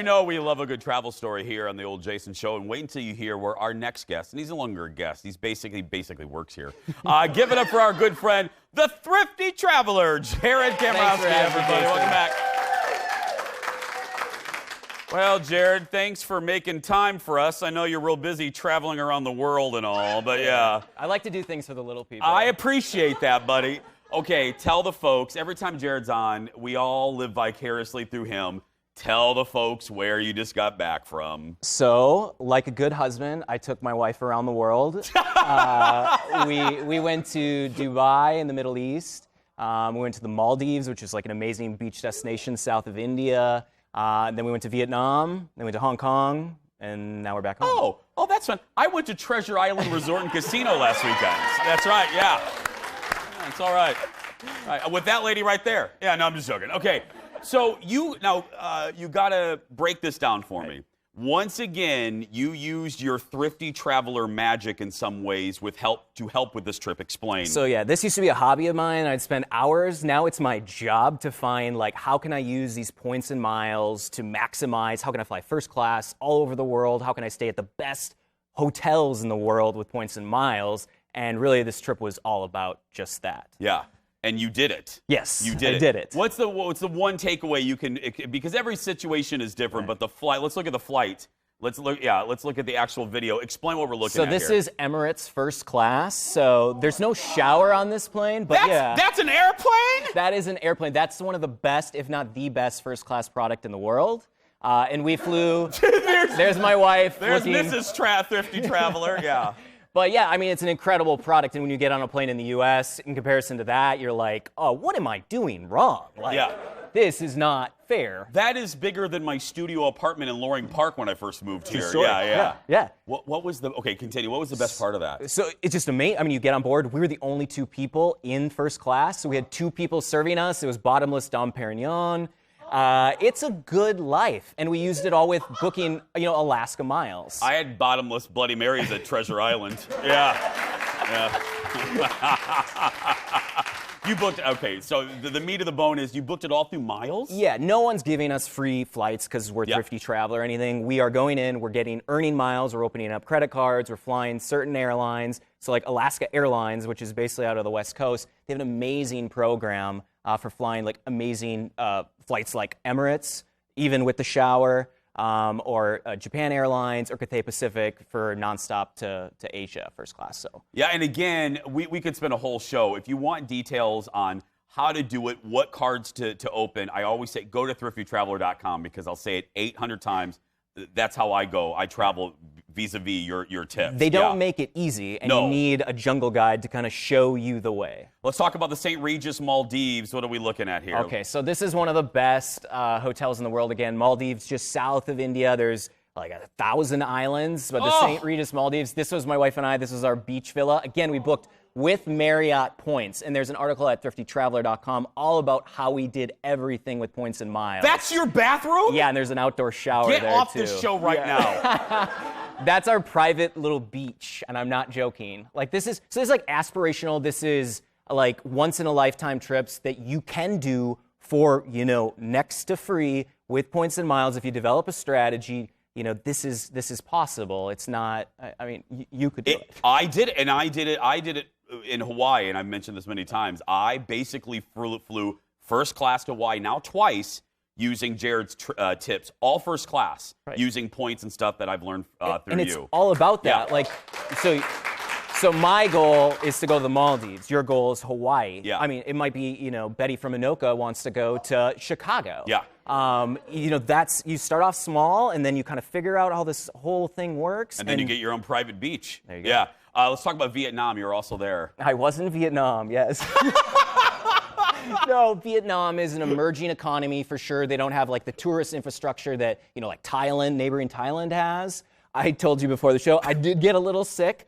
You know we love a good travel story here on the Old Jason Show, and wait until you hear where our next guest, and he's no longer a guest, he's basically works here. Give it up for our good friend, the Thrifty Traveler, Jared Kamrowski, everybody. Welcome back. Well, Jared, thanks for making time for us. I know you're real busy traveling around the world and all, but yeah. I like to do things for the little people. I appreciate that, buddy. Okay, tell the folks, every time Jared's on, we all live vicariously through him. Tell the folks where you just got back from. So, like a good husband, I took my wife around the world. We went to Dubai in the Middle East. We went to the Maldives, which is like an amazing beach destination south of India. Then we went to Vietnam, then we went to Hong Kong, and now we're back home. Oh, that's fun. I went to Treasure Island Resort and Casino last weekend. That's right, yeah. It's all right. With that lady right there. Yeah, no, I'm just joking. Okay, so you got to break this down for me. Once again, you used your Thrifty Traveler magic in some ways to help with this trip. Explain. So yeah, this used to be a hobby of mine. I'd spend hours. Now it's my job to find, like, how can I use these points and miles to maximize? How can I fly first class all over the world? How can I stay at the best hotels in the world with points and miles? And really, this trip was all about just that. Yeah. And you did it. Yes, you did I did it. What's the one takeaway you can, because every situation is different, but the flight, let's look at the flight. Let's look at the actual video. Explain what we're looking at here. So this is Emirates first class. So there's no shower on this plane, but That's an airplane? That is an airplane. That's one of the best, if not the best, first class product in the world. And we flew, there's my wife. There's Mrs. Thrifty Traveler, yeah. But yeah, I mean, it's an incredible product, and when you get on a plane in the U.S., in comparison to that, you're like, oh, what am I doing wrong? Like, this is not fair. That is bigger than my studio apartment in Loring Park when I first moved here. Sure. Yeah. What was okay, continue. What was the best part of that? So it's just amazing. I mean, you get on board. We were the only two people in first class, so we had two people serving us. It was bottomless Dom Perignon. It's a good life, and we used it all with booking, Alaska miles. I had bottomless Bloody Marys at Treasure Island. Yeah. You booked, okay, so the meat of the bone is you booked it all through miles? Yeah, no one's giving us free flights because we're Thrifty Traveler or anything. We are going in, we're getting earning miles, we're opening up credit cards, we're flying certain airlines. So like Alaska Airlines, which is basically out of the West Coast, they have an amazing program for flying like amazing flights like Emirates, even with the shower, or Japan Airlines or Cathay Pacific for nonstop to Asia first class. So yeah, and again, we could spend a whole show. If you want details on how to do it, what cards to open, I always say go to thriftytraveler.com because I'll say it 800 times. That's how I go. I travel vis-a-vis your tips. They don't make it easy, and you need a jungle guide to kind of show you the way. Let's talk about the St. Regis Maldives. What are we looking at here? Okay, so this is one of the best hotels in the world. Again, Maldives, just south of India. There's like 1,000 islands, but the St. Regis Maldives, this was my wife and I. This was our beach villa. Again, we booked with Marriott points, and there's an article at thriftytraveler.com all about how we did everything with points and miles. That's your bathroom? Yeah, and there's an outdoor shower there, too. Get off this show right now. That's our private little beach, and I'm not joking. Like, this is like aspirational. This is like once-in-a-lifetime trips that you can do for, next to free with points and miles if you develop a strategy. This is possible. It's not, I mean, you could do it. I did it, and I did it in Hawaii, and I've mentioned this many times. I basically flew first class to Hawaii now twice using Jared's tips, all first class, using points and stuff that I've learned through you. And it's all about that. Yeah. Like, so my goal is to go to the Maldives. Your goal is Hawaii. Yeah. I mean, it might be, Betty from Anoka wants to go to Chicago. Yeah. You start off small, and then you kind of figure out how this whole thing works. And then you get your own private beach. There you go. Yeah. Let's talk about Vietnam. You were also there. I was in Vietnam, yes. No, Vietnam is an emerging economy for sure. They don't have like the tourist infrastructure that, like Thailand, neighboring Thailand has. I told you before the show, I did get a little sick.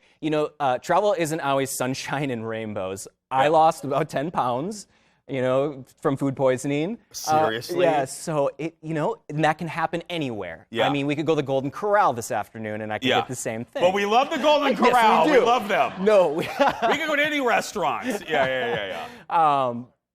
Travel isn't always sunshine and rainbows. I lost about 10 pounds, from food poisoning. Seriously? Yeah, so and that can happen anywhere. Yeah. I mean, we could go to the Golden Corral this afternoon, and I could get the same thing. But we love the Golden Corral. Yes, we do. We love them. No. We can go to any restaurants. Yeah.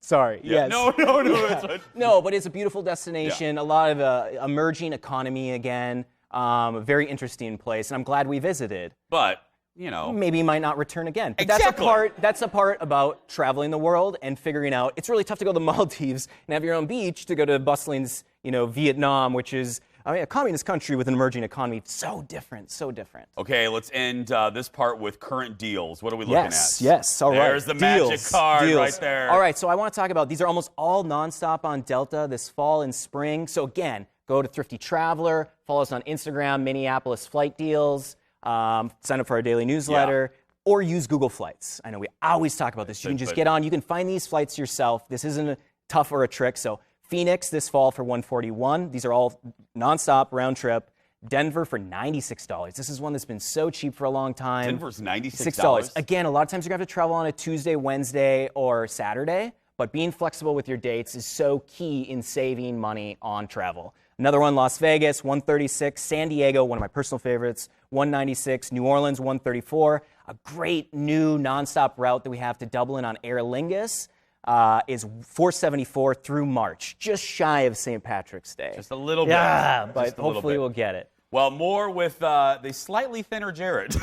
Sorry. Yeah. Yes. No, it's fine. No, but it's a beautiful destination. A lot of emerging economy again. A very interesting place, and I'm glad we visited. But maybe might not return again. But Exactly. That's a part about traveling the world and figuring out. It's really tough to go to the Maldives and have your own beach to go to bustling, Vietnam, which is a communist country with an emerging economy. So different. Okay, let's end this part with current deals. What are we looking at? Yes. All right. There's the magic card right there. All right. So I want to talk about these are almost all nonstop on Delta this fall and spring. So again, go to Thrifty Traveler. Follow us on Instagram, Minneapolis Flight Deals. Sign up for our daily newsletter, or use Google Flights. I know we always talk about this. You can just get on. You can find these flights yourself. This isn't a tough or a trick. So Phoenix this fall for $141. These are all nonstop round trip. Denver for $96. This is one that's been so cheap for a long time. Denver's $96. Again, a lot of times you're going to have to travel on a Tuesday, Wednesday, or Saturday, but being flexible with your dates is so key in saving money on travel. Another one, Las Vegas, $136. San Diego, one of my personal favorites, $196. New Orleans, $134. A great new nonstop route that we have to Dublin on Aer Lingus is $474 through March, just shy of St. Patrick's Day. Just a little bit. Yeah, but hopefully we'll get it. Well, more with the slightly thinner Jared.